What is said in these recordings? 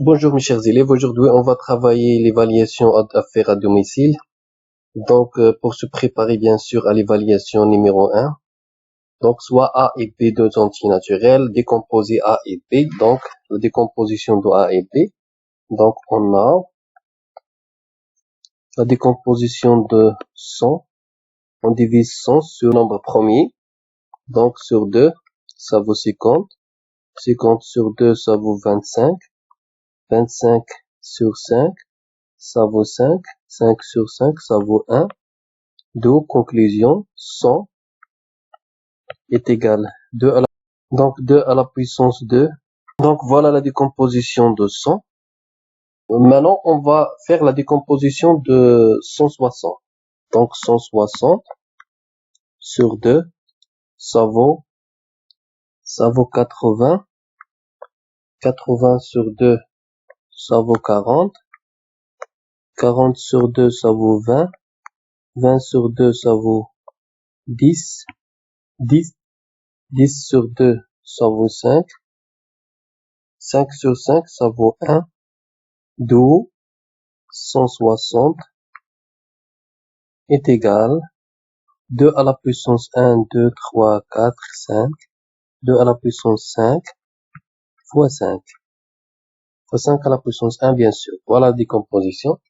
Bonjour mes chers élèves, aujourd'hui on va travailler l'évaluation à faire à domicile. Donc pour se préparer bien sûr à l'évaluation numéro 1, donc soit A et B deux entiers naturels, décomposer A et B, donc la décomposition de A et B. Donc on a la décomposition de 100, on divise 100 sur le nombre premier, donc sur 2 ça vaut 50, 50 sur 2 ça vaut 25, 25 sur 5 ça vaut 5, 5 sur 5 ça vaut 1. D'où conclusion 100 est égal 2 à la, donc 2 à la puissance 2. Donc voilà la décomposition de 100. Maintenant on va faire la décomposition de 160. Donc 160 sur 2 ça vaut 80. 80 sur 2 ça vaut 40. 40 sur 2 ça vaut 20. 20 sur 2 ça vaut 10. 10 sur 2 ça vaut 5. 5 sur 5 ça vaut 1. D'où 160 est égal 2 à la puissance 1, 2, 3, 4, 5. 2 à la puissance 5 fois 5. Fois 5 à la puissance 1, bien sûr. Voilà la décomposition.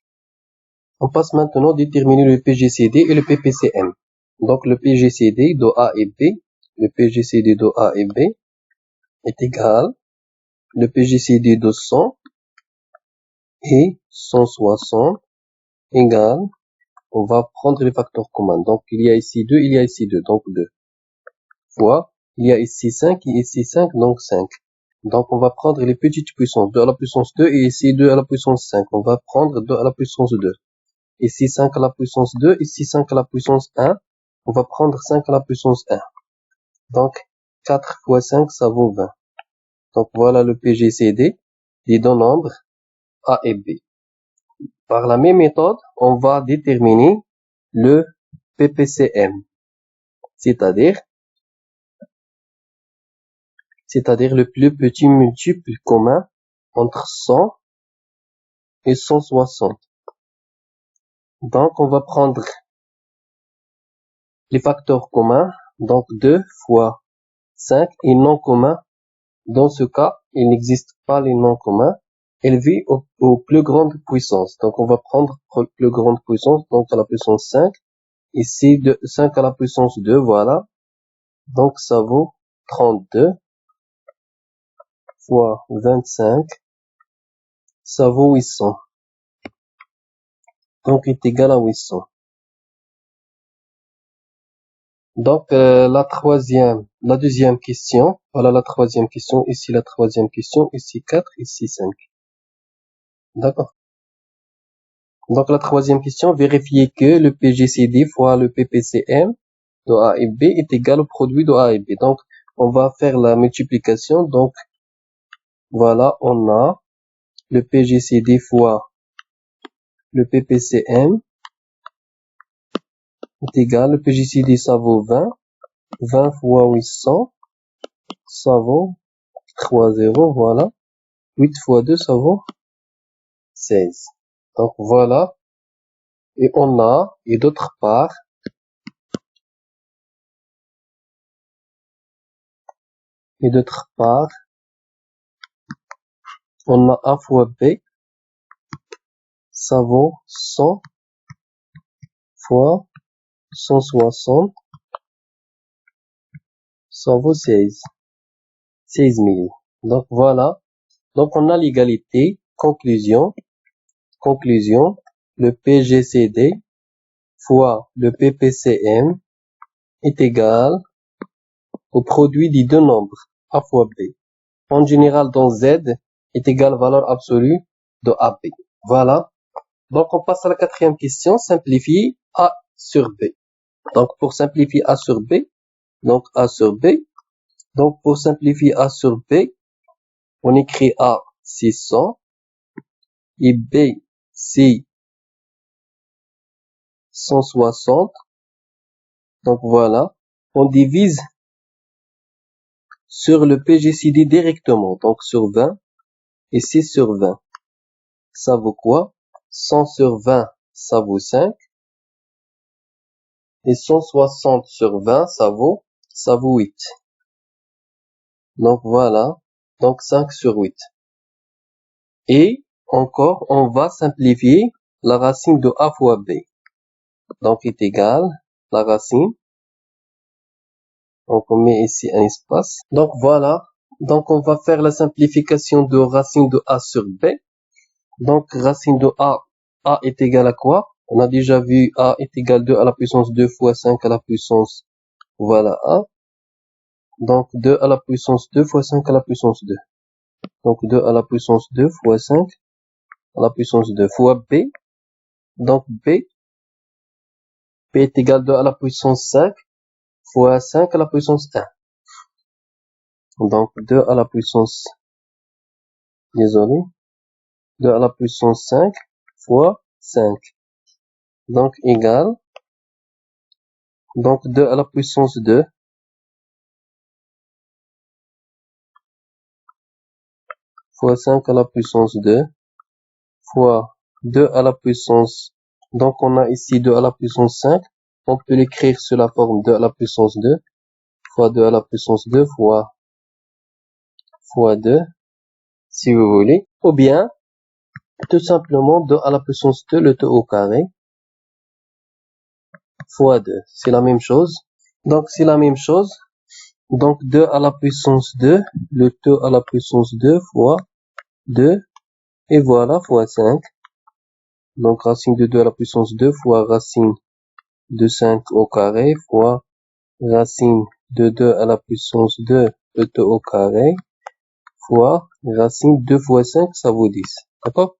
On passe maintenant à déterminer le PGCD et le PPCM. Donc le PGCD de A et B, le PGCD de A et B est égal le PGCD de 100 et 160 égale, on va prendre les facteurs communs. Donc il y a ici 2, il y a ici 2, donc 2 fois, il y a ici 5 et ici 5, donc 5. Donc on va prendre les petites puissances, 2 à la puissance 2 et ici 2 à la puissance 5. On va prendre 2 à la puissance 2. Ici 5 à la puissance 2, ici 5 à la puissance 1. On va prendre 5 à la puissance 1. Donc 4 fois 5, ça vaut 20. Donc voilà le PGCD des deux nombres A et B. Par la même méthode, on va déterminer le PPCM, c'est-à-dire le plus petit multiple commun entre 100 et 160. Donc, on va prendre les facteurs communs, donc 2 fois 5 et non commun. Dans ce cas, il n'existe pas les non communs. Élevé aux plus grandes puissances. Donc, on va prendre plus grande puissance, donc à la puissance 5. Ici, de 5 à la puissance 2, voilà. Donc, ça vaut 32 fois 25. Ça vaut 800. Donc, est égal à 800. Donc, la deuxième question. Voilà la troisième question. Ici, la troisième question. Ici, 4. Ici, 5. D'accord. Donc, la troisième question, vérifier que le PGCD fois le PPCM de A et B est égal au produit de A et B. Donc, on va faire la multiplication. Donc, voilà, on a le PGCD fois le PPCM est égal. Le PGCD, ça vaut 20. 20 fois 800, ça vaut 3 zéros, voilà. 8 fois 2, ça vaut 16. Donc, voilà. Et d'autre part, on a A fois B, ça vaut 100 fois 160, ça vaut 16. 16 000. Donc, voilà. Donc, on a l'égalité. Conclusion, le PGCD fois le PPCM est égal au produit des deux nombres, A fois B. En général, dans Z est égal à valeur absolue de AB. Voilà. Donc, on passe à la quatrième question. Simplifier A sur B. Donc, pour simplifier A sur B, pour simplifier A sur B, on écrit A 600 et B 160. Donc, voilà. On divise sur le PGCD directement. Donc, sur 20. et 6 sur 20. Ça vaut quoi? 100 sur 20, ça vaut 5. Et 160 sur 20, ça vaut 8. Donc voilà, donc 5 sur 8. Et encore, on va simplifier la racine de A fois B. Donc est égal, la racine. Donc on met ici un espace. Donc voilà, donc on va faire la simplification de racine de A sur B. Donc racine de A est égal à quoi? On a déjà vu A est égal à 2 à la puissance 2 fois 5 à la puissance, voilà A. Donc 2 à la puissance 2 fois 5 à la puissance 2. Donc 2 à la puissance 2 fois 5 à la puissance 2 fois B. Donc B est égal à 2 à la puissance 5 fois 5 à la puissance 1. Donc 2 à la puissance, désolé, 2 à la puissance 5 fois 5. Donc égal, donc 2 à la puissance 2 fois 5 à la puissance 2 fois 2 à la puissance, donc on a ici 2 à la puissance 5, on peut l'écrire sous la forme 2 à la puissance 2 fois 2 à la puissance 2 fois 2, si vous voulez, ou bien tout simplement 2 à la puissance 2 le tout au carré fois 2, c'est la même chose. Donc c'est la même chose, donc 2 à la puissance 2 le tout à la puissance 2 fois 2, et voilà, fois 5. Donc racine de 2 à la puissance 2 fois racine de 5 au carré fois racine de 2 à la puissance 2 le tout au carré fois racine 2 fois 5, ça vaut 10. D'accord?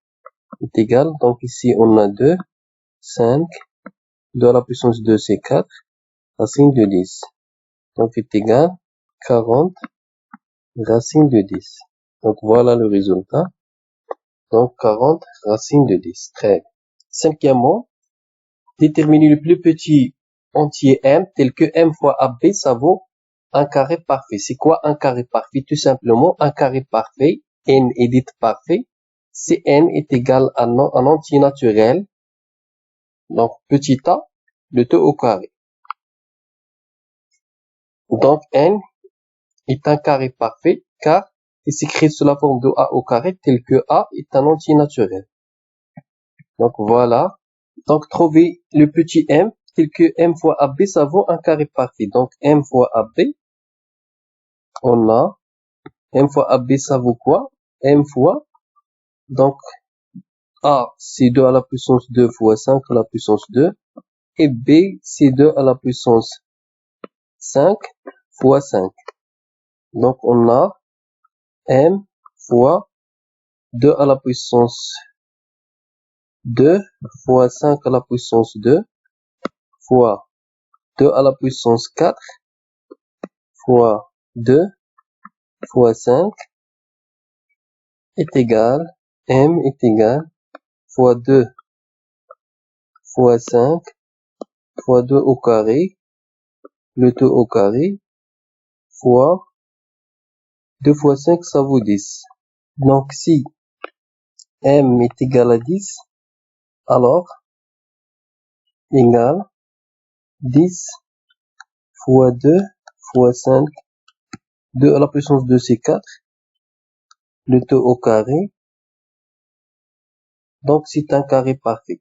Est égal, donc ici on a 2, 5, 2 à la puissance 2 c'est 4, racine de 10. Donc est égal 40 racine de 10. Donc voilà le résultat. Donc 40 racine de 10. Très bien. Cinquièmement, déterminer le plus petit entier m tel que m fois AB, ça vaut un carré parfait. C'est quoi un carré parfait? Tout simplement, un carré parfait, n est dit parfait, c'est n est égal à un entier naturel, donc petit a, le tout au carré. Donc n est un carré parfait car il s'écrit sous la forme de a au carré tel que a est un entier naturel. Donc voilà. Donc trouver le petit m tel que m fois AB, ça vaut un carré parfait. Donc m fois AB, on a m fois AB, ça vaut quoi? M fois, donc A c'est 2 à la puissance 2 fois 5 à la puissance 2, et B c'est 2 à la puissance 5 fois 5. Donc on a m fois 2 à la puissance 2 fois 5 à la puissance 2 fois 2 à la puissance 4 fois 2 fois 5 est égal, m est égal fois 2 fois 5 fois 2 au carré, le tout au carré, fois 2 fois 5, ça vaut 10. Donc si m est égal à 10, alors égal 10 fois 2 fois 5, 2 à la puissance 2 c'est 4, le tout au carré, donc c'est un carré parfait.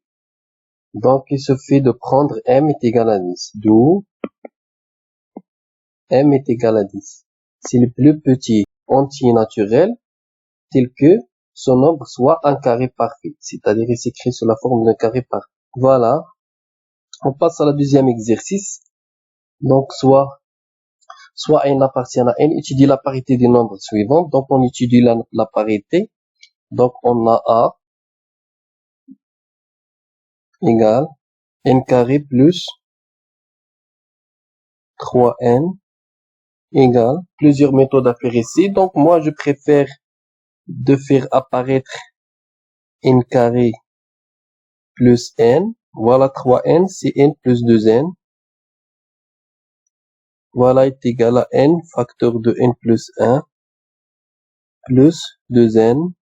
Donc il suffit de prendre m est égal à 10, d'où m est égal à 10. C'est le plus petit entier naturel tel que son nombre soit un carré parfait, c'est-à-dire il s'écrit sous la forme d'un carré parfait. Voilà, on passe à la deuxième exercice. Donc soit n appartient à n, étudie la parité des nombres suivants. Donc on étudie la parité. Donc on a A égale n carré plus 3n égale plusieurs méthodes à faire ici. Donc moi je préfère de faire apparaître n carré plus n. Voilà 3n, c'est n plus 2n. Voilà est égal à n facteur de n plus 1 plus 2n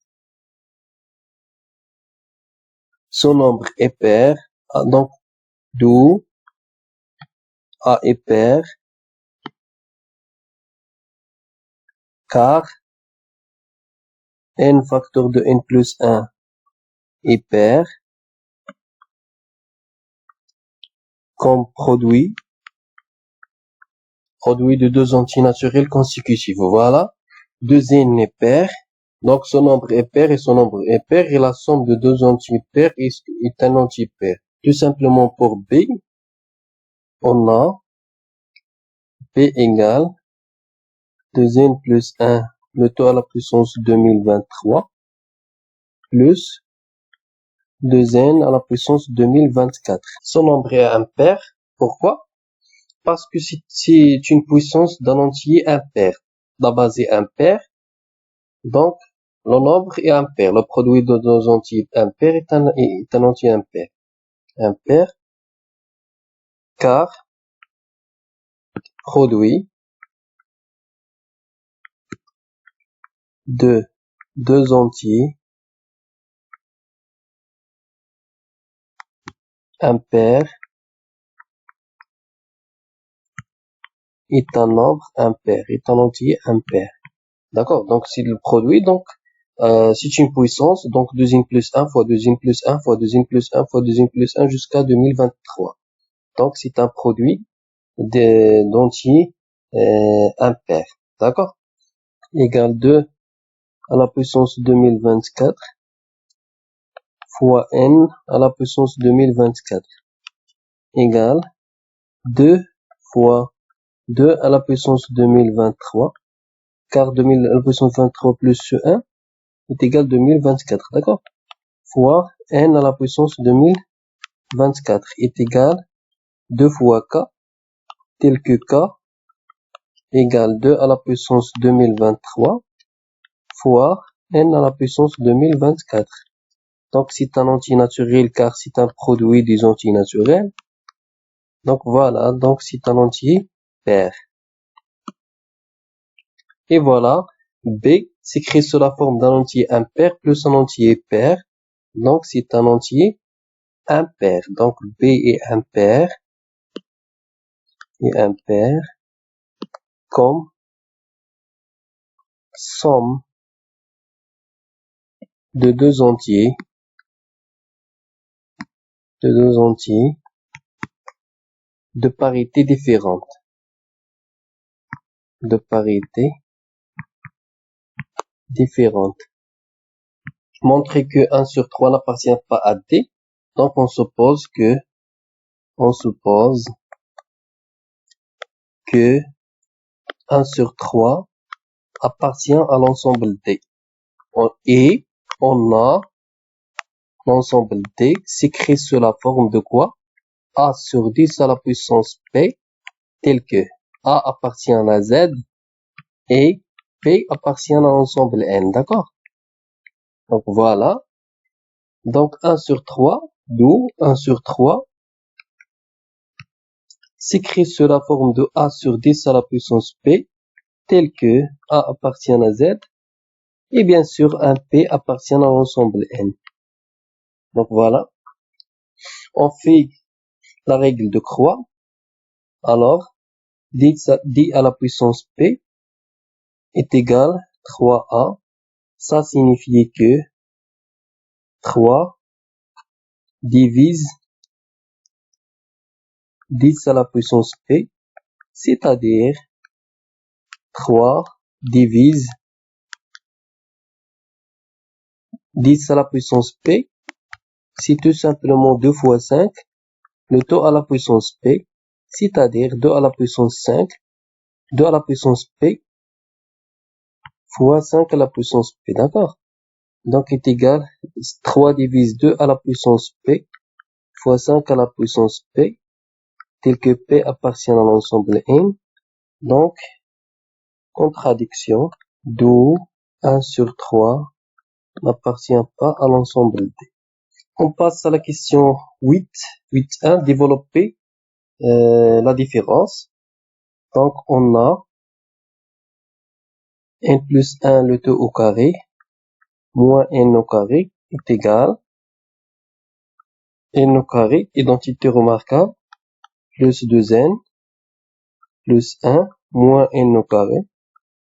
son nombre est pair, donc d'où A est pair, car n facteur de n plus 1 est pair, comme produit de deux antinaturels consécutifs. Voilà. 2n est pair, donc son nombre est pair et son nombre est pair, et la somme de deux antipairs est un antipair. Tout simplement pour B, on a B égale 2n plus 1, le taux à la puissance 2023, plus 2n à la puissance 2024. Son nombre est impair. Pourquoi? Parce que c'est une puissance d'un entier impair. La base est impaire, donc le nombre est impair. Le produit de deux entiers impairs est un entier impair. Impair, car produit de deux entiers impairs est un nombre impair, est un entier impair. D'accord? Donc, c'est le produit, donc, c'est une puissance, donc 2n plus 1 fois 2n plus 1 fois 2n plus 1 fois 2n plus 1 jusqu'à 2023. Donc, c'est un produit d'entiers impairs. D'accord? Égale 2 à la puissance 2024 fois n à la puissance 2024 égale 2 fois 2 à la puissance 2023, car à la puissance 23 plus 1 est égal 2024, d'accord? Fois n à la puissance 2024 est égal 2 fois k, tel que k égale 2 à la puissance 2023 fois n à la puissance 2024. Donc, c'est un antinaturel car c'est un produit des antinaturels. Donc, voilà. Donc, c'est un entier pair. Et voilà. B s'écrit sous la forme d'un entier impair plus un entier pair. Donc, c'est un entier impair. Donc, B est impair. Et impair comme somme de deux entiers. De parité différente. Montrer que 1 sur 3 n'appartient pas à D. Donc, on suppose que 1 sur 3 appartient à l'ensemble D. Et on a l'ensemble D s'écrit sous la forme de quoi? A sur 10 à la puissance P, tel que A appartient à Z et P appartient à l'ensemble N, d'accord? Donc voilà. Donc 1 sur 3, d'où 1 sur 3 s'écrit sous la forme de A sur 10 à la puissance P, tel que A appartient à Z, et bien sûr un P appartient à l'ensemble N. Donc voilà. On fait la règle de croix. Alors, d à la puissance P est égal 3A. Ça signifie que 3 divise 10 à la puissance P, c'est-à-dire 3 divise 10 à la puissance P, c'est tout simplement 2 fois 5, le taux à la puissance P, c'est-à-dire 2 à la puissance 5, 2 à la puissance P, fois 5 à la puissance P, d'accord? Donc, est égal 3 divise 2 à la puissance P, fois 5 à la puissance P, tel que P appartient à l'ensemble N. Donc, contradiction, d'où 1 sur 3 n'appartient pas à l'ensemble D. On passe à la question 8.1, développer la différence. Donc, on a n plus 1 le taux au carré, moins n au carré est égal n au carré, identité remarquable, plus 2n, plus 1, moins n au carré.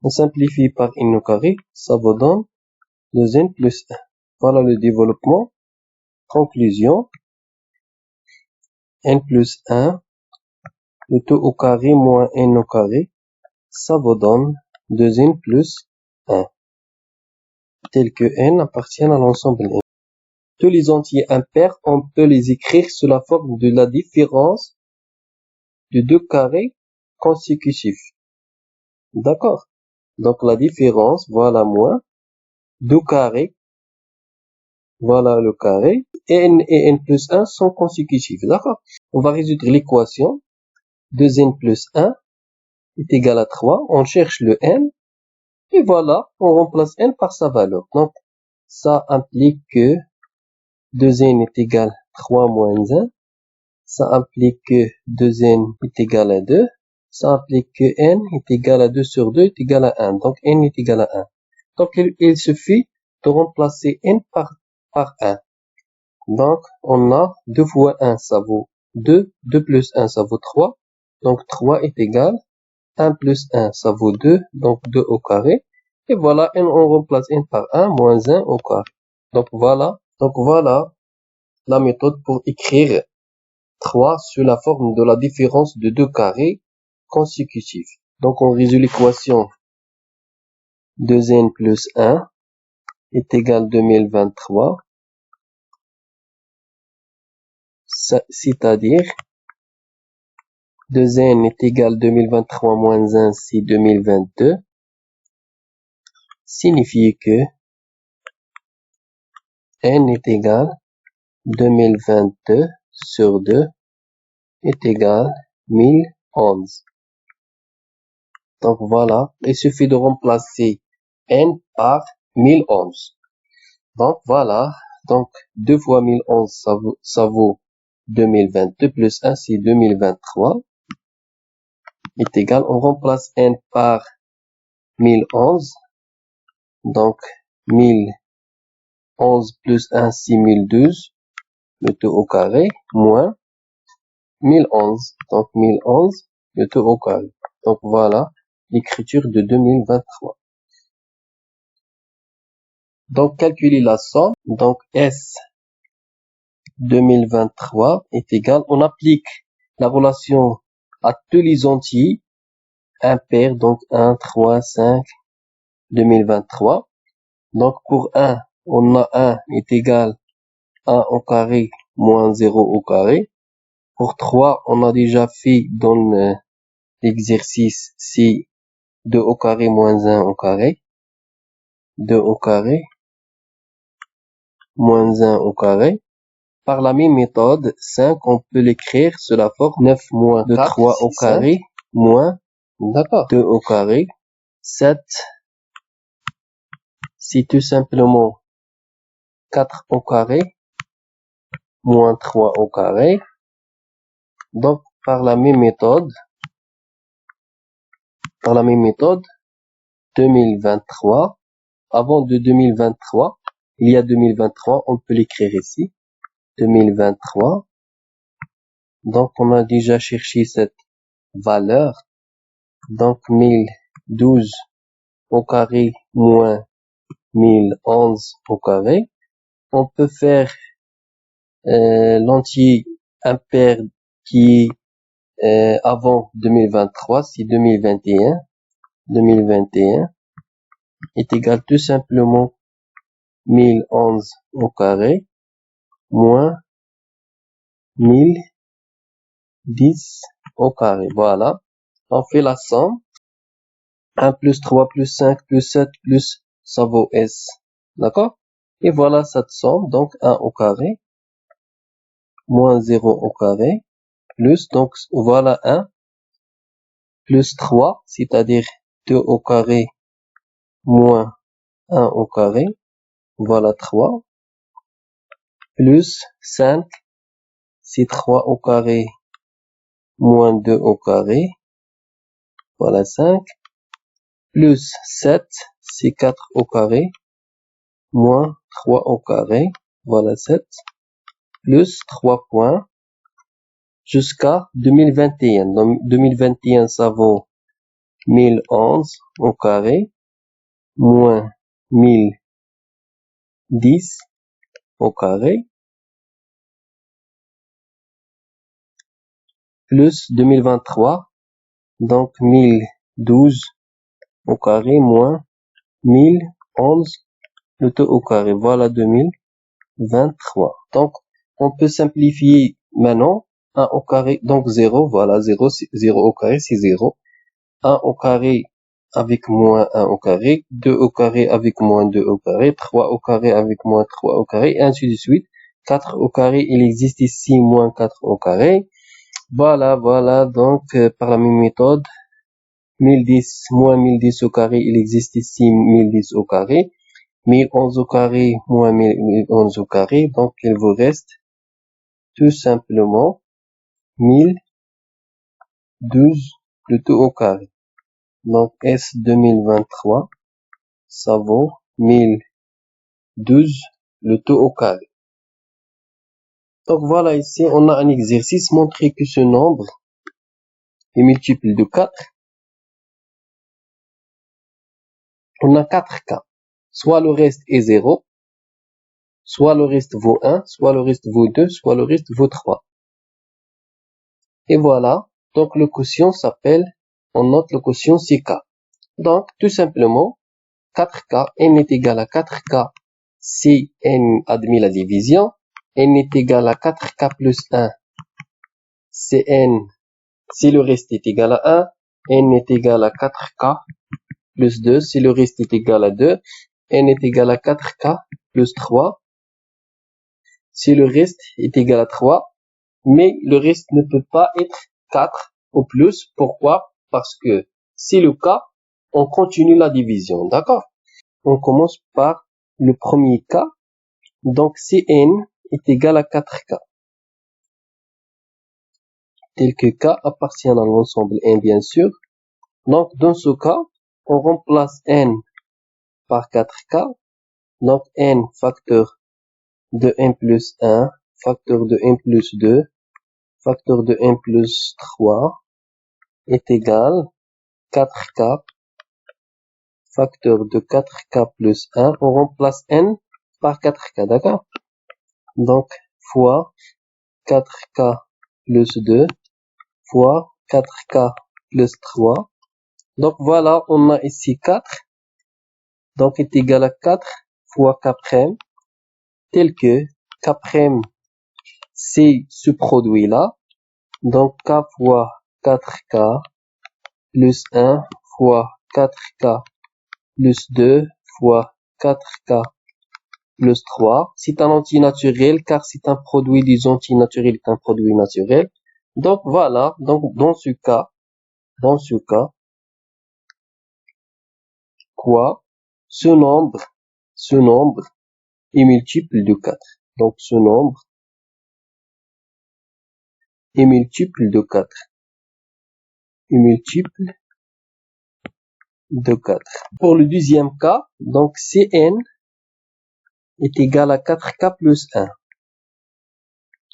On simplifie par n au carré, ça vous donne 2n plus 1. Voilà le développement. Conclusion, n plus 1, le tout au carré moins n au carré, ça vous donne 2n plus 1, tel que n appartient à l'ensemble n. Tous les entiers impairs, on peut les écrire sous la forme de la différence de deux carrés consécutifs. D'accord? Donc la différence, voilà moins, 2 carrés, voilà le carré, n et n plus 1 sont consécutifs. D'accord? On va résoudre l'équation. 2n plus 1 est égal à 3. On cherche le n. Et voilà, on remplace n par sa valeur. Donc, ça implique que 2n est égal à 3 moins 1. Ça implique que 2n est égal à 2. Ça implique que n est égal à 2 sur 2 est égal à 1. Donc, n est égal à 1. Donc, il suffit de remplacer n par 1. Donc, on a 2 fois 1, ça vaut 2. 2 plus 1, ça vaut 3. Donc, 3 est égal à 1 plus 1, ça vaut 2. Donc, 2 au carré. Et voilà, n, on remplace n par 1, moins 1 au carré. Donc, voilà la méthode pour écrire 3 sous la forme de la différence de deux carrés consécutifs. Donc, on résout l'équation 2n plus 1 est égal à 2023, c'est-à-dire 2n est égal à 2023 moins 1, c'est 2022, signifie que n est égal à 2022 sur 2 est égal à 1011. Donc voilà, il suffit de remplacer n par 1011. Donc voilà, donc 2 fois 1011, ça vaut 2022 plus 1, c'est 2023, est égal, on remplace n par 1011, donc 1011 plus 1, c'est 1012, le tout au carré, moins 1011, donc 1011, le tout au carré. Donc voilà l'écriture de 2023. Donc calculer la somme, donc S 2023 est égal, on applique la relation à tous les entiers impairs, donc 1, 3, 5, 2023. Donc pour 1, on a 1 est égal à 1 au carré moins 0 au carré. Pour 3, on a déjà fait dans l'exercice, c'est 2 au carré moins 1 au carré. 2 au carré moins 1 au carré. Par la même méthode, 5, on peut l'écrire sous la forme 9 moins 2, 3 au carré, moins 2 au carré. 7, c'est tout simplement 4 au carré, moins 3 au carré. Donc, par la même méthode, 2023, avant de 2023, il y a 2023, on peut l'écrire ici, 2023. Donc, on a déjà cherché cette valeur. Donc, 1012 au carré moins 1011 au carré. On peut faire l'entier impair qui est avant 2023, c'est 2021. 2021 est égal tout simplement 1011 au carré moins 1010 au carré. Voilà. On fait la somme. 1 plus 3 plus 5 plus 7 plus ça vaut S. D'accord? Et voilà cette somme. Donc 1 au carré moins 0 au carré plus, donc voilà 1 plus 3, c'est-à-dire 2 au carré moins 1 au carré. Voilà 3 plus 5, c'est 3 au carré moins 2 au carré. Voilà 5 plus 7, c'est 4 au carré moins 3 au carré. Voilà 7 plus 3 points jusqu'à 2021. Donc 2021, ça vaut 1011 au carré, moins 1010 au carré, plus 2023, donc 1012 au carré, moins 1011, le tout au carré. Voilà 2023. Donc, on peut simplifier maintenant 1 au carré, donc 0, voilà 0, 0 au carré, c'est 0. 1 au carré avec moins 1 au carré, 2 au carré avec moins 2 au carré, 3 au carré avec moins 3 au carré, et ainsi de suite. 4 au carré, il existe ici moins 4 au carré. Voilà, donc par la même méthode, 1010 moins 1010 au carré, il existe ici 1010 au carré. 1011 au carré moins 1011 au carré, donc il vous reste tout simplement 1012 le tout au carré. Donc S 2023, ça vaut 1012 le tout au carré. Donc voilà, ici on a un exercice montré que ce nombre est multiple de 4. On a 4 cas. Soit le reste est 0, soit le reste vaut 1, soit le reste vaut 2, soit le reste vaut 3. Et voilà, donc le quotient s'appelle, on note le quotient c'est K. Donc tout simplement, 4K, n est égal à 4K si n admet la division, n est égal à 4K plus 1 si le reste est égal à 1, n est égal à 4K plus 2 si le reste est égal à 2, n est égal à 4K plus 3 si le reste est égal à 3, mais le reste ne peut pas être 4 ou plus. Pourquoi? Parce que c'est le cas, on continue la division, d'accord? On commence par le premier cas, donc si n est égal à 4K, tel que K appartient à l'ensemble n bien sûr. Donc dans ce cas, on remplace n par 4K, donc n facteur de n plus 1, facteur de n plus 2, facteur de n plus 3 est égal 4K, facteur de 4K plus 1, on remplace n par 4K, d'accord? Donc, fois 4K plus 2, fois 4K plus 3. Donc voilà, on a ici 4, donc est égal à 4 fois K', tel que K', c'est ce produit-là. Donc K fois 4K plus 1 fois 4K plus 2 fois 4K plus 3. C'est un antinaturel car c'est un produit des antinaturels est un produit naturel. Donc voilà, donc dans ce cas, quoi, ce nombre est multiple de 4. Donc ce nombre est multiple de 4. Est multiple de 4. Pour le deuxième cas, donc Cn est égal à 4K plus 1.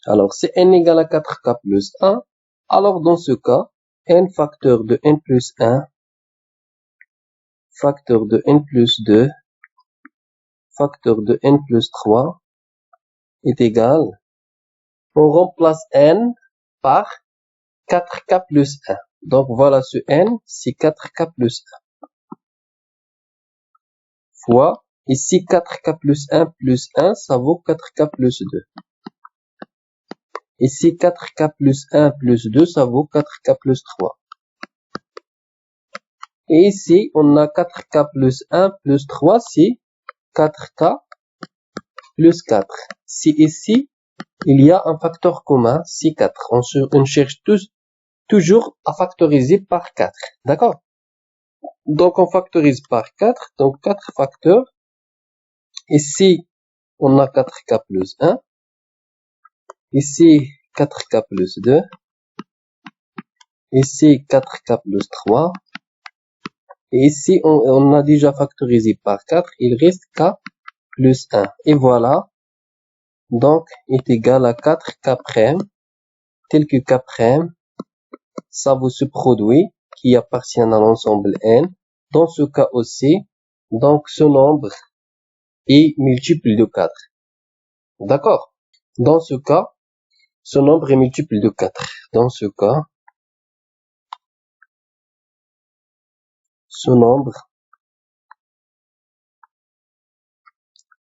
Alors, si n égale à 4K plus 1, alors dans ce cas, n facteur de n plus 1, facteur de n plus 2, facteur de n plus 3 est égal, on remplace n par 4K plus 1. Donc voilà, ce n, c'est 4K plus 1. Fois, ici 4K plus 1, ça vaut 4K plus 2. Ici 4K plus 1 plus 2, ça vaut 4K plus 3. Et ici, on a 4K plus 1 plus 3, c'est 4K plus 4. Si ici, il y a un facteur commun, c'est 4. On cherche toujours à factoriser par 4. D'accord? Donc, on factorise par 4. Donc, 4 facteurs. Ici, on a 4K plus 1. Ici, 4K plus 2. Ici, 4K plus 3. Et ici, on a déjà factorisé par 4. Il reste K plus 1. Et voilà. donc est égal à 4K', tel que K', ça vaut ce produit qui appartient à l'ensemble N. Dans ce cas aussi, donc ce nombre est multiple de 4. D'accord? Dans ce cas, ce nombre est multiple de 4. Dans ce cas, ce nombre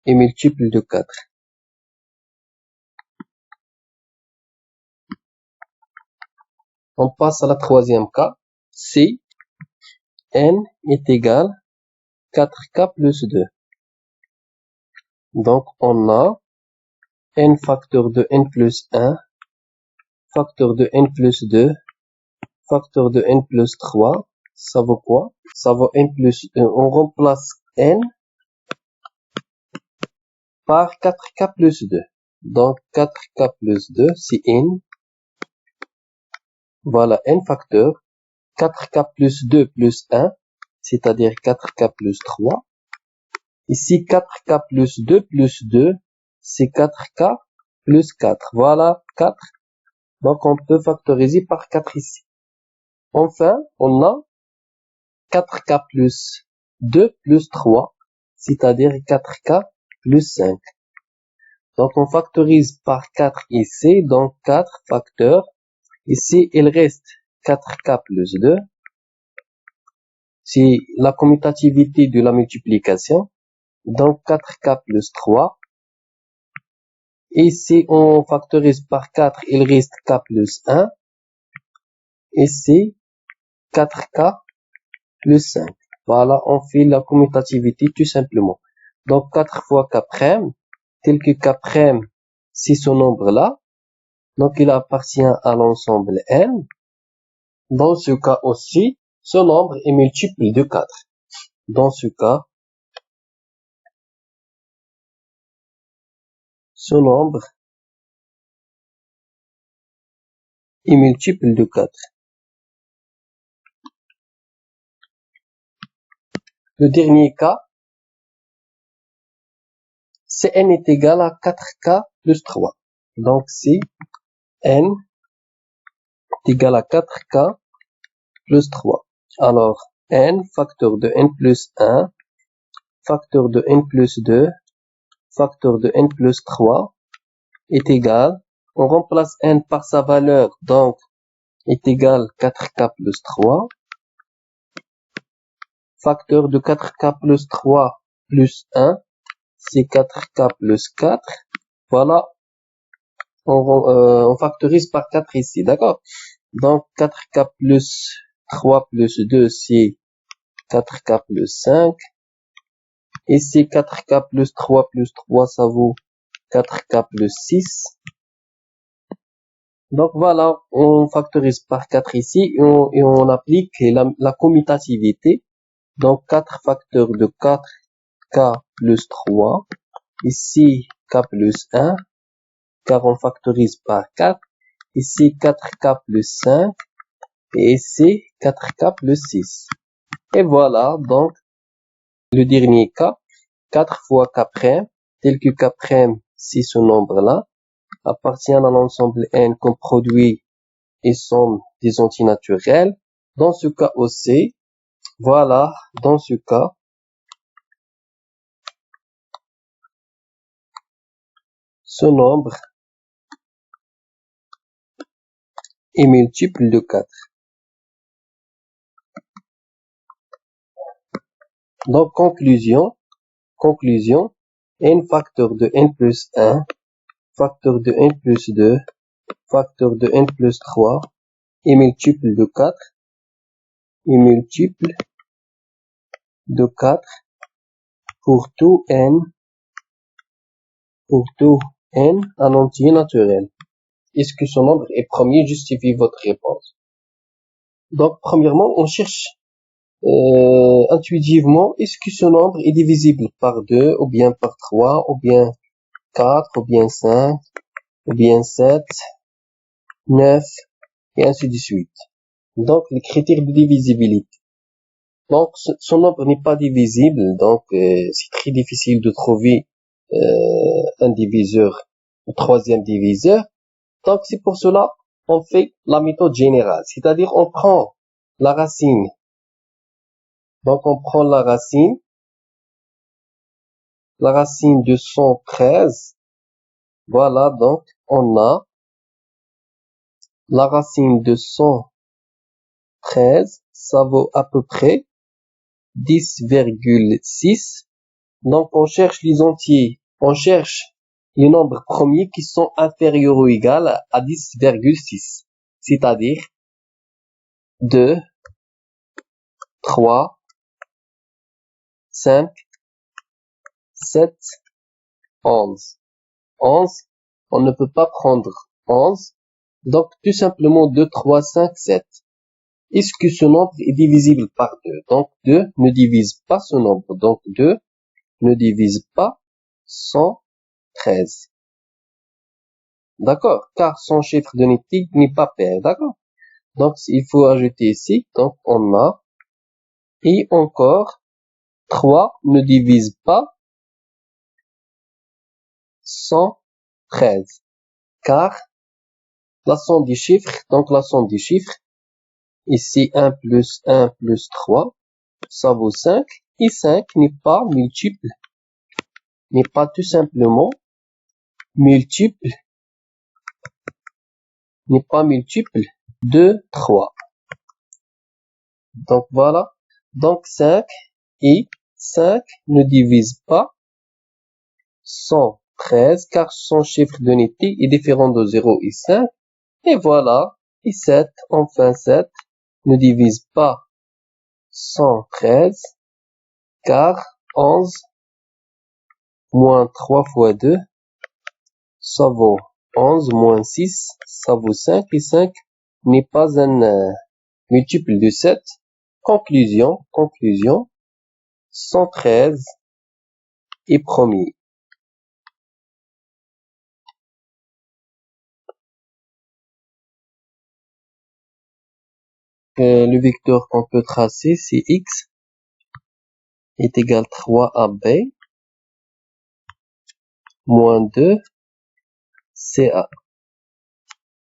est multiple de 4. On passe à la troisième cas. Si N est égal à 4K plus 2. Donc, on a N facteur de N plus 1, facteur de N plus 2, facteur de N plus 3. Ça vaut quoi? Ça vaut N plus 1. On remplace N par 4K plus 2. Donc, 4K plus 2, c'est N. Voilà, N facteur. 4K plus 2 plus 1, c'est-à-dire 4K plus 3. Ici, 4K plus 2 plus 2, c'est 4K plus 4. Voilà, 4. Donc, on peut factoriser par 4 ici. Enfin, on a 4K plus 2 plus 3, c'est-à-dire 4K plus 5. Donc, on factorise par 4 ici, donc 4 facteurs. Ici, il reste 4K plus 2. C'est la commutativité de la multiplication. Donc, 4K plus 3. Ici, on factorise par 4, il reste K plus 1. Ici, 4K plus 5. Voilà, on fait la commutativité tout simplement. Donc, 4 fois K', tel que K', c'est ce nombre-là. Donc, il appartient à l'ensemble N. Dans ce cas aussi, ce nombre est multiple de 4. Dans ce cas, ce nombre est multiple de 4. Le dernier cas, c'est N est égal à 4K plus 3. Donc, si N est égal à 4K plus 3. Alors, N facteur de N plus 1, facteur de N plus 2, facteur de N plus 3 est égal, on remplace N par sa valeur, donc est égal 4K plus 3, facteur de 4K plus 3 plus 1, c'est 4K plus 4, voilà, on factorise par 4 ici, d'accord? Donc 4K plus 3 plus 2, c'est 4K plus 5, ici 4K plus 3 plus 3, ça vaut 4K plus 6. Donc voilà, on factorise par 4 ici et on applique la commutativité. Donc 4 facteurs de 4K plus 3. Ici K plus 1, car on factorise par 4. Ici 4K plus 5. Et ici 4K plus 6. Et voilà, donc le dernier cas, 4 fois K', tel que K', c'est ce nombre-là, appartient à l'ensemble N comme produit et somme des antinaturels. Dans ce cas aussi, voilà, dans ce cas, ce nombre est multiple de 4. Donc, conclusion, N facteur de N plus 1, facteur de N plus 2, facteur de N plus 3 est multiple de 4, est multiple de 4 pour tout N en entier naturel. Est-ce que ce nombre est premier? Justifiez votre réponse. Donc, premièrement, on cherche intuitivement, est-ce que ce nombre est divisible par 2, ou bien par 3, ou bien 4, ou bien 5, ou bien 7, 9, et ainsi de suite. Donc, les critères de divisibilité. Donc, ce nombre n'est pas divisible, donc c'est très difficile de trouver un diviseur le troisième diviseur. Donc, c'est pour cela on fait la méthode générale. C'est-à-dire, on prend la racine. Donc, on prend la racine de 113. Voilà, donc, on a la racine de 113. Ça vaut à peu près 10,6. Donc, on cherche les entiers. On cherche les nombres premiers qui sont inférieurs ou égaux à 10,6. C'est-à-dire 2, 3, 5, 7, 11. 11, on ne peut pas prendre 11. Donc, tout simplement 2, 3, 5, 7. Est-ce que ce nombre est divisible par 2? Donc, 2 ne divise pas ce nombre. Donc, 2 ne divise pas 113. D'accord? Car son chiffre de unité n'est pas pair. D'accord? Donc, il faut ajouter ici. Donc, on a. Et encore, 3 ne divise pas 113. Car la somme des chiffres, donc la somme des chiffres, ici 1 plus 1 plus 3, ça vaut 5. Et 5 n'est pas multiple, n'est pas tout simplement multiple, n'est pas multiple de 3. Donc voilà. Donc 5 et 5 ne divisent pas 113 car son chiffre d'unité est différent de 0 et 5. Et voilà. Et 7, enfin 7 ne divise pas 113 car 11 moins 3 fois 2, ça vaut 11 moins 6, ça vaut 5 et 5 n'est pas un multiple de 7. Conclusion, 113 est premier. Le vecteur qu'on peut tracer, c'est x est égal 3ab moins 2 ca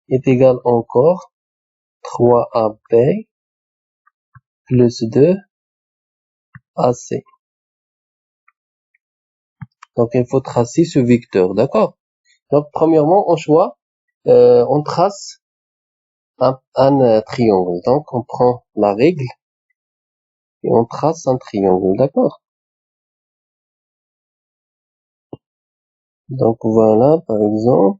est égal encore 3ab plus 2 ac. Donc, il faut tracer ce vecteur, d'accord? Donc, premièrement, on trace un triangle. Donc, on prend la règle et on trace un triangle, d'accord? Donc, voilà, par exemple.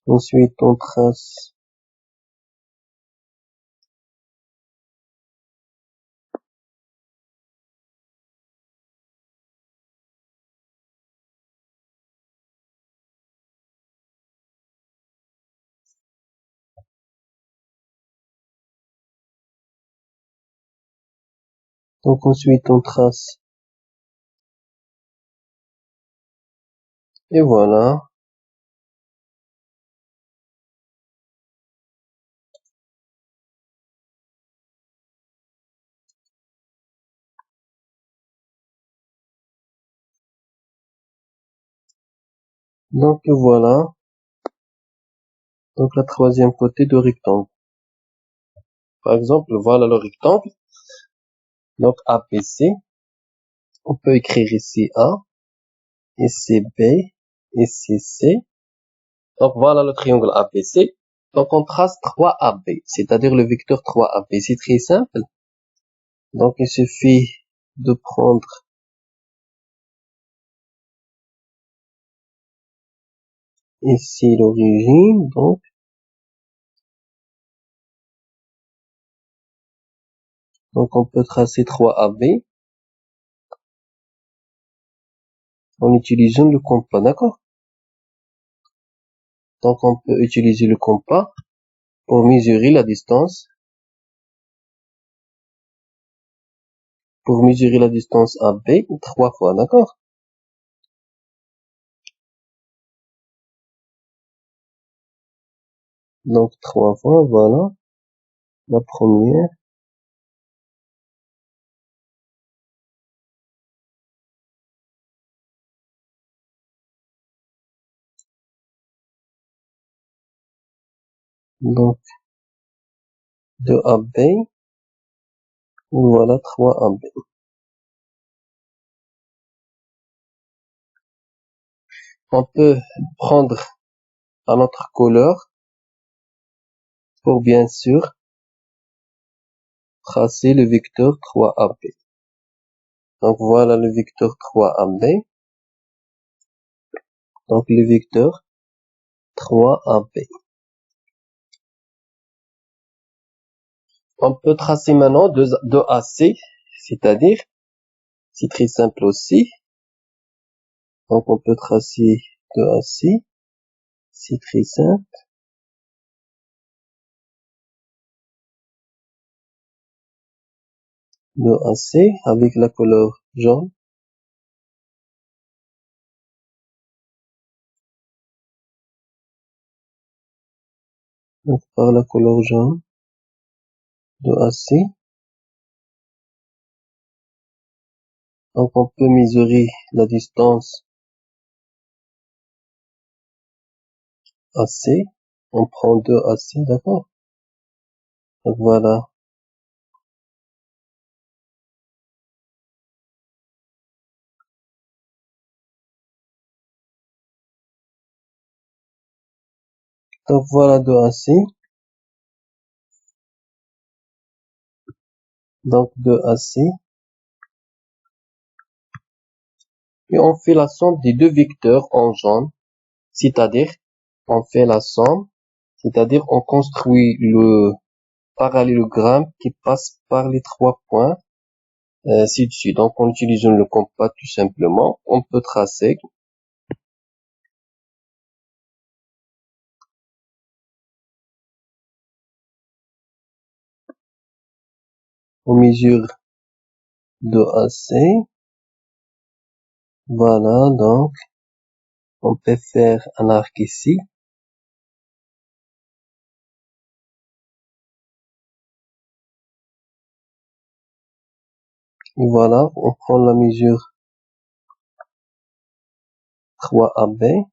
Ensuite, on trace Donc, ensuite, on trace. Et voilà. Donc, voilà. Donc, la troisième côté de rectangle. Par exemple, voilà le rectangle. Donc, APC. On peut écrire ici A, ici B, ici C. Donc, voilà le triangle APC. Donc, on trace 3AB, c'est-à-dire le vecteur 3AB. C'est très simple. Donc, il suffit de prendre ici l'origine. Donc, on peut tracer 3AB en utilisant le compas, d'accord? Donc, on peut utiliser le compas pour mesurer la distance. Pour mesurer la distance AB 3 fois, d'accord? Donc, 3 fois, voilà. La première. Donc, 2AB. Voilà, 3AB. On peut prendre un autre couleur pour bien sûr tracer le vecteur 3AB. Donc voilà le vecteur 3AB. Donc le vecteur 3AB. On peut tracer maintenant 2AC, c'est-à-dire, c'est très simple aussi. Donc on peut tracer 2AC, c'est très simple. 2AC avec la couleur jaune. Donc par la couleur jaune, 2AC. Donc on peut mesurer la distance AC. On prend 2AC, d'accord? Donc voilà. Donc voilà 2AC. Donc 2AC. Et on fait la somme des deux vecteurs en jaune. C'est-à-dire, on fait la somme. C'est-à-dire, on construit le parallélogramme qui passe par les trois points ci-dessus. Donc, en utilisant le compas tout simplement, on peut tracer. On mesure 2AC. Voilà, donc, on peut faire un arc ici. Voilà, on prend la mesure 3AB.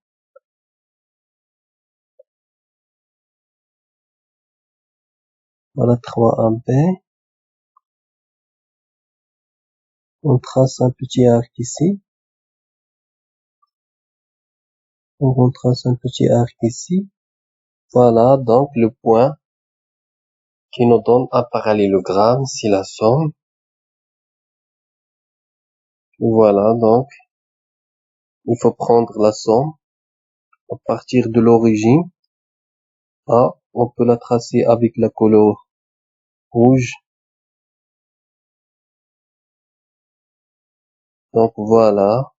Voilà, 3AB. On trace un petit arc ici. On trace un petit arc ici. Voilà, donc le point qui nous donne un parallélogramme, c'est la somme. Voilà, donc, il faut prendre la somme à partir de l'origine A. On peut la tracer avec la couleur rouge. Donc voilà.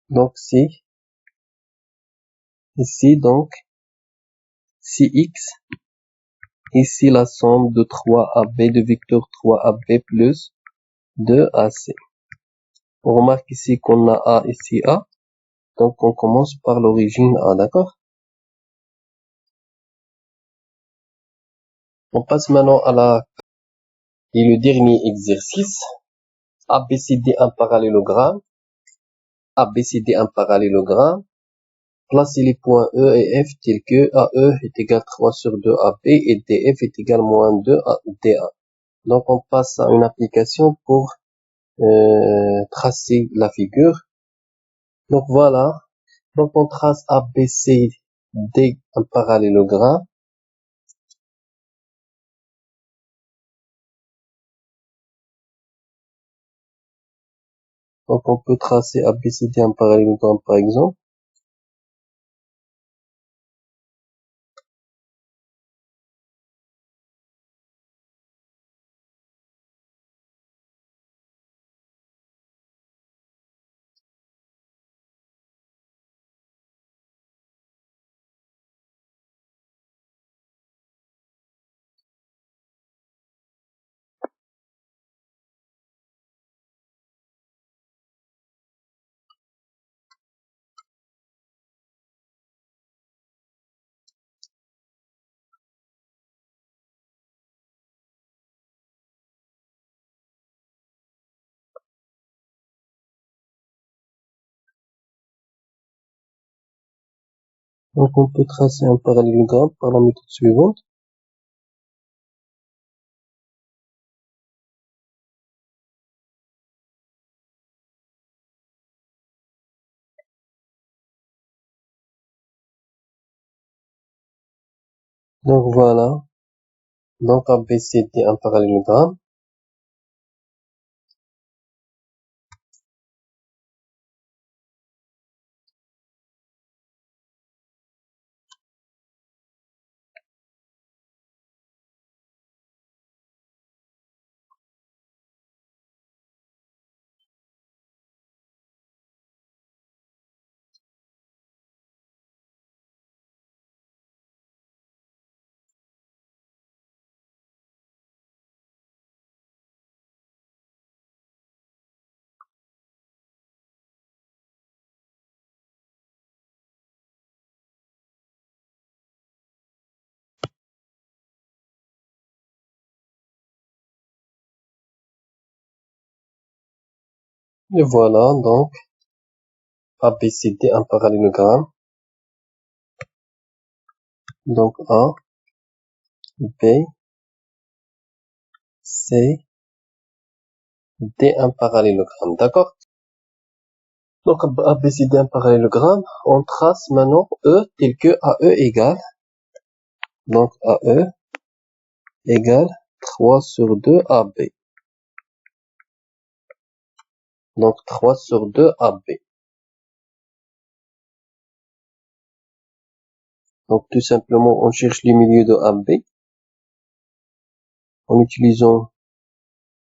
Donc c'est ici, donc, CX. Ici, la somme de 3AB, de vecteur 3AB plus 2AC. On remarque ici qu'on a A ici A. Donc, on commence par l'origine A, d'accord? On passe maintenant à et le dernier exercice. ABCD un parallélogramme. ABCD un parallélogramme. Placez les points E et F tels que AE est égal 3 sur 2 AB et DF est égal moins 2 à DA. Donc, on passe à une application pour tracer la figure. Donc, voilà. Donc, on trace ABCD un parallélogramme. Donc, on peut tracer ABCD un parallélogramme, par exemple. Donc on peut tracer un parallélogramme par la méthode suivante. Donc voilà. Donc ABCD un parallélogramme. Et voilà, donc ABCD un parallélogramme. Donc A, B, C, D un parallélogramme. D'accord? Donc ABCD un parallélogramme. On trace maintenant E tel que AE égale. Donc AE égale 3 sur 2 AB. Donc 3 sur 2 AB. Donc tout simplement, on cherche le milieu de AB en utilisant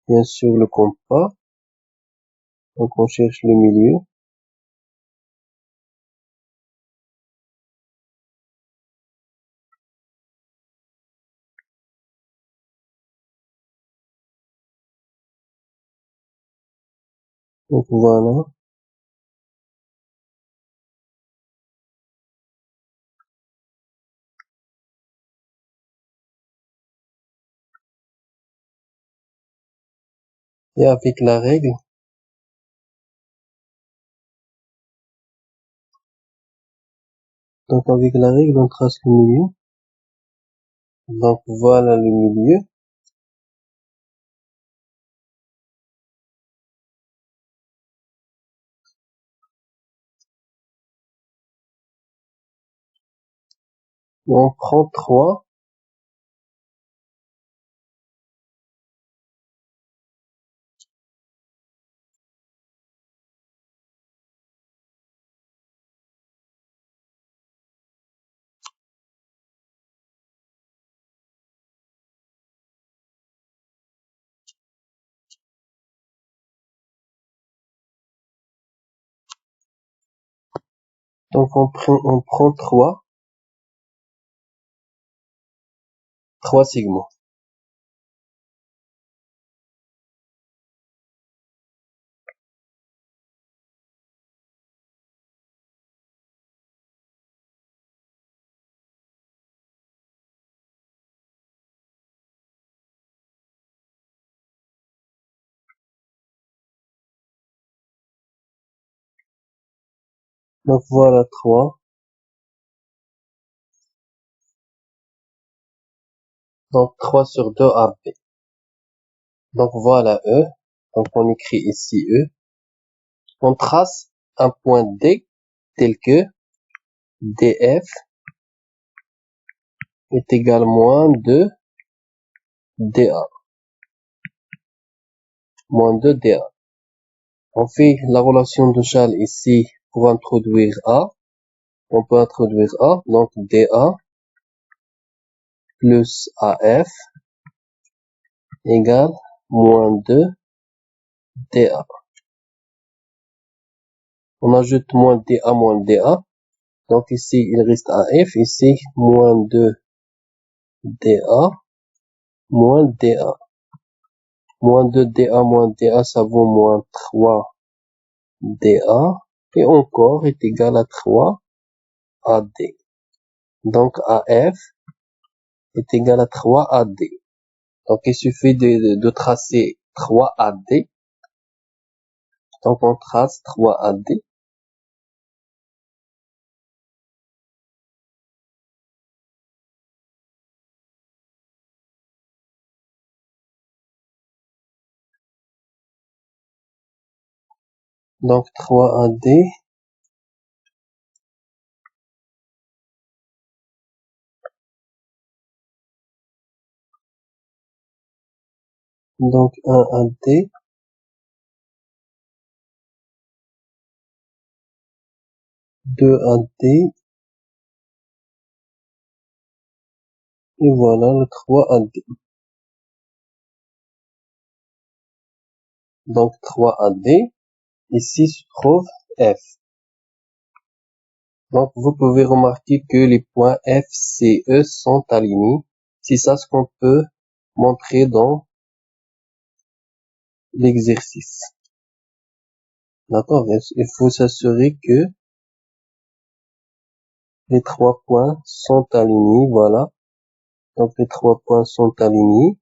bien sûr le compas. Donc on cherche le milieu. Donc voilà. Et avec la règle, on trace le milieu. Donc voilà le milieu. Et on prend 3. Donc on prend 3 segments. Donc voilà 3. Donc 3 sur 2 AB. Donc voilà E. Donc on écrit ici E. On trace un point D tel que DF est égal moins 2 DA. Moins 2 DA. On fait la relation de Charles ici pour introduire A. On peut introduire A. Donc DA plus AF égale moins 2 DA. On ajoute moins DA. Donc ici, il reste AF. Ici, moins 2 DA, moins DA. Moins 2 DA, ça vaut moins 3 DA. Et encore est égal à 3 AD. Donc AF est égal à 3 AD. Donc il suffit de tracer 3 AD. Donc on trace 3 AD. Donc 3AD. Donc 1AD. 2AD. Et voilà le 3AD. Donc 3AD. Ici se trouve F. Donc vous pouvez remarquer que les points F, C, E sont alignés. C'est ça ce qu'on peut montrer dans l'exercice. D'accord? Il faut s'assurer que les 3 points sont alignés. Voilà. Donc les 3 points sont alignés.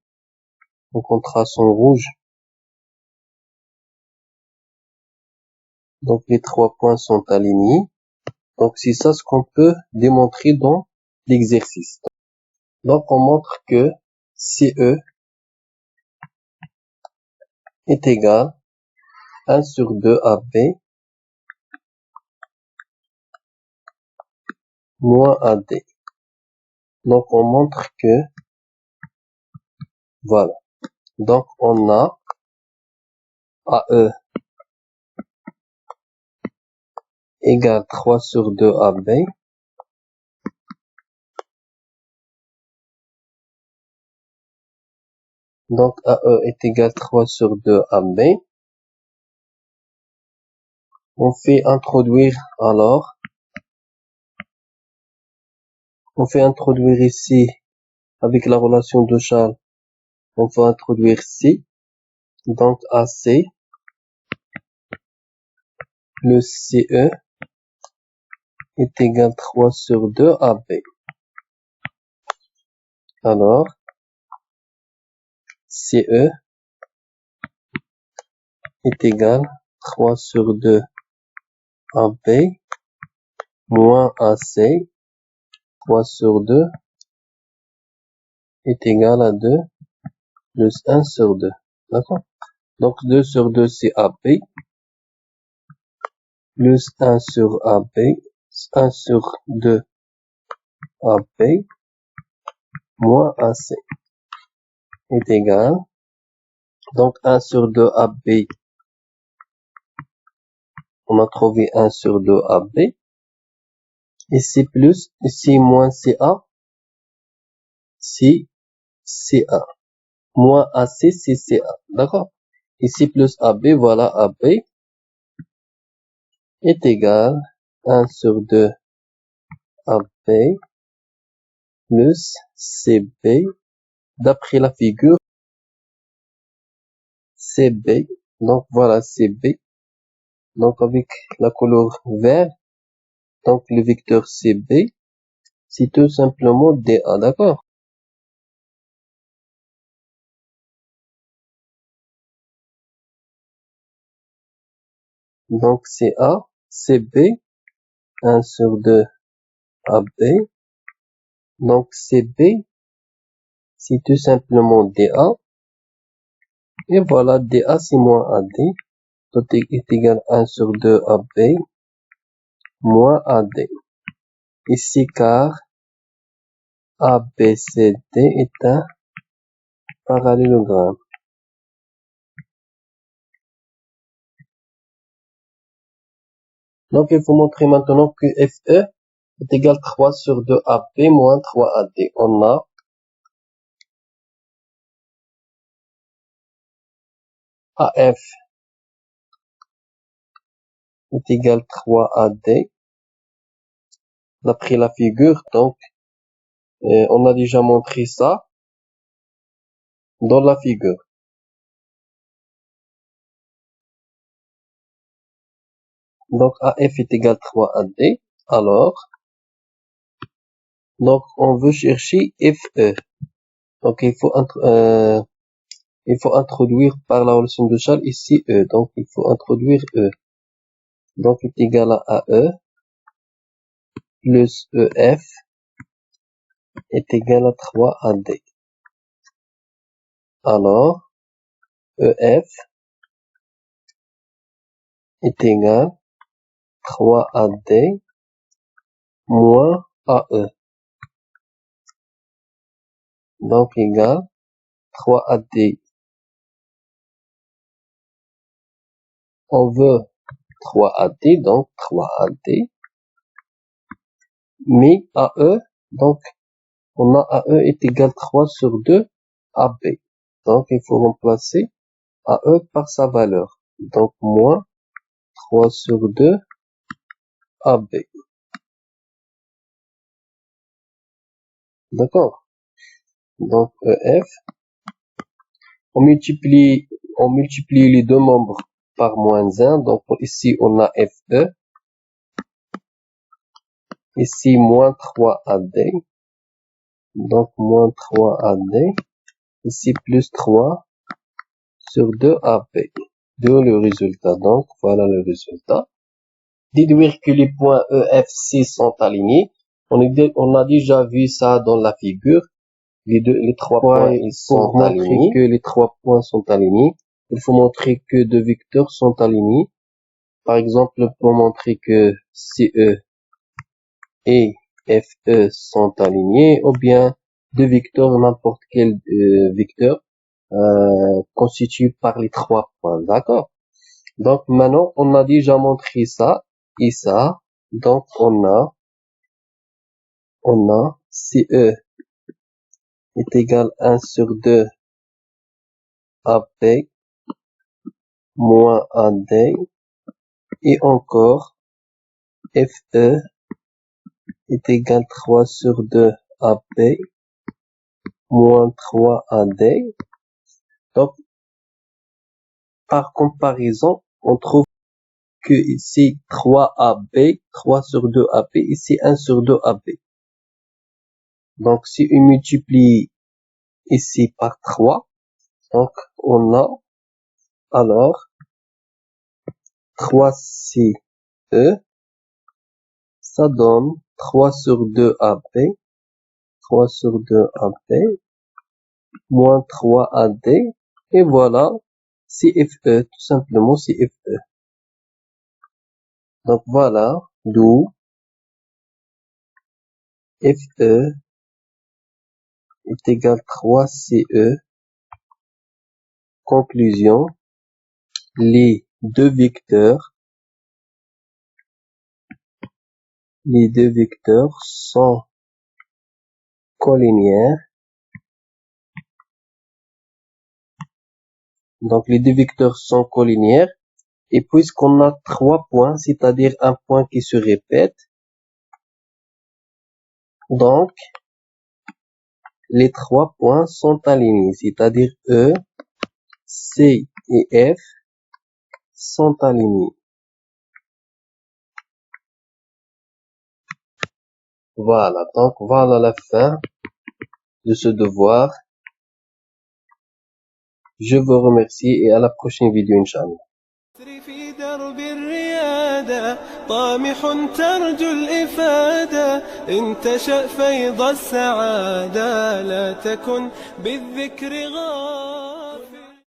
Donc on trace en rouge. Donc les 3 points sont alignés. Donc c'est ça ce qu'on peut démontrer dans l'exercice. Donc on montre que CE est égal à 1 sur 2 AB moins AD. Donc on montre que, voilà. Donc on a AE égale 3 sur 2 AB. Donc AE est égal 3 sur 2 AB. On fait introduire alors. On fait introduire ici, avec la relation de Charles, on va introduire C. Donc AC plus CE est égal 3 sur 2 AB. Alors, CE est égal 3 sur 2 AB moins AC. 3 sur 2 est égal à 2 plus 1 sur 2. D'accord? Donc 2 sur 2 c'est AB plus 1 sur AB. 1 sur 2 AB moins AC est égal. Donc 1 sur 2 AB, on a trouvé 1 sur 2 AB. Ici plus, ici moins CA, c'est CA. Moins AC, c'est CA. D'accord? Ici plus AB, voilà AB est égal à 1 sur 2 AB plus CB. D'après la figure, CB. Donc voilà CB. Donc avec la couleur vert, donc le vecteur CB, c'est tout simplement DA. D'accord? Donc CA, CB, 1 sur 2 AB. Donc CB, c'est tout simplement DA. Et voilà, DA c'est moins AD. Donc est égal à 1 sur 2 AB moins AD. Ici car ABCD est un parallélogramme. Donc il faut montrer maintenant que FE est égal à 3 sur 2 AB moins 3 AD. On a AF est égal à 3 AD. D'après la figure, donc, on a déjà montré ça dans la figure. Donc, AF est égal à 3 AD. Alors, donc, on veut chercher FE. Donc, il faut introduire par la relation de Charles ici E. Donc, il faut introduire E. Donc, est égal à AE plus EF est égal à 3 AD. Alors, EF est égal 3AD moins AE. Donc égal 3AD. On veut 3AD, donc 3AD. Mais AE, donc on a AE est égal 3 sur 2 AB. Donc il faut remplacer AE par sa valeur. Donc moins 3 sur 2 AB. D'accord? Donc EF, on multiplie les deux membres par moins 1. Donc ici on a FE. Ici moins 3AD. Donc moins 3AD. Ici plus 3 sur 2AB. De le résultat. Donc voilà le résultat. Déduire que les points EFC sont alignés. On a déjà vu ça dans la figure. Les trois points, ils sont alignés. Pour montrer que les trois points sont alignés, il faut montrer que deux vecteurs sont alignés. Par exemple, pour montrer que CE et FE sont alignés, ou bien deux vecteurs, n'importe quel vecteur, constitué par les trois points. D'accord? Donc maintenant, on a déjà montré ça et ça. Donc on a CE est égal à 1 sur 2 AB moins AD et encore FE est égal 3 sur 2 AB moins 3 AD. Donc par comparaison, on trouve que ici 3 AB, 3 sur 2 AB, ici 1 sur 2 AB. Donc si on multiplie ici par 3, donc on a alors 3CE, ça donne 3 sur 2 AB, 3 sur 2 AB, moins 3 AD, et voilà CFE, tout simplement CFE. Donc voilà d'où FE est égal 3CE. Conclusion, les deux vecteurs sont collinéaires. Donc les deux vecteurs sont collinéaires. Et puisqu'on a trois points, c'est-à-dire un point qui se répète, donc les trois points sont alignés, c'est-à-dire E, C et F sont alignés. Voilà, donc voilà la fin de ce devoir. Je vous remercie et à la prochaine vidéo, Inch'Allah. في درب الريادة طامح ترجو الإفادة إن تشأ فيض السعادة لا تكن بالذكر غافل.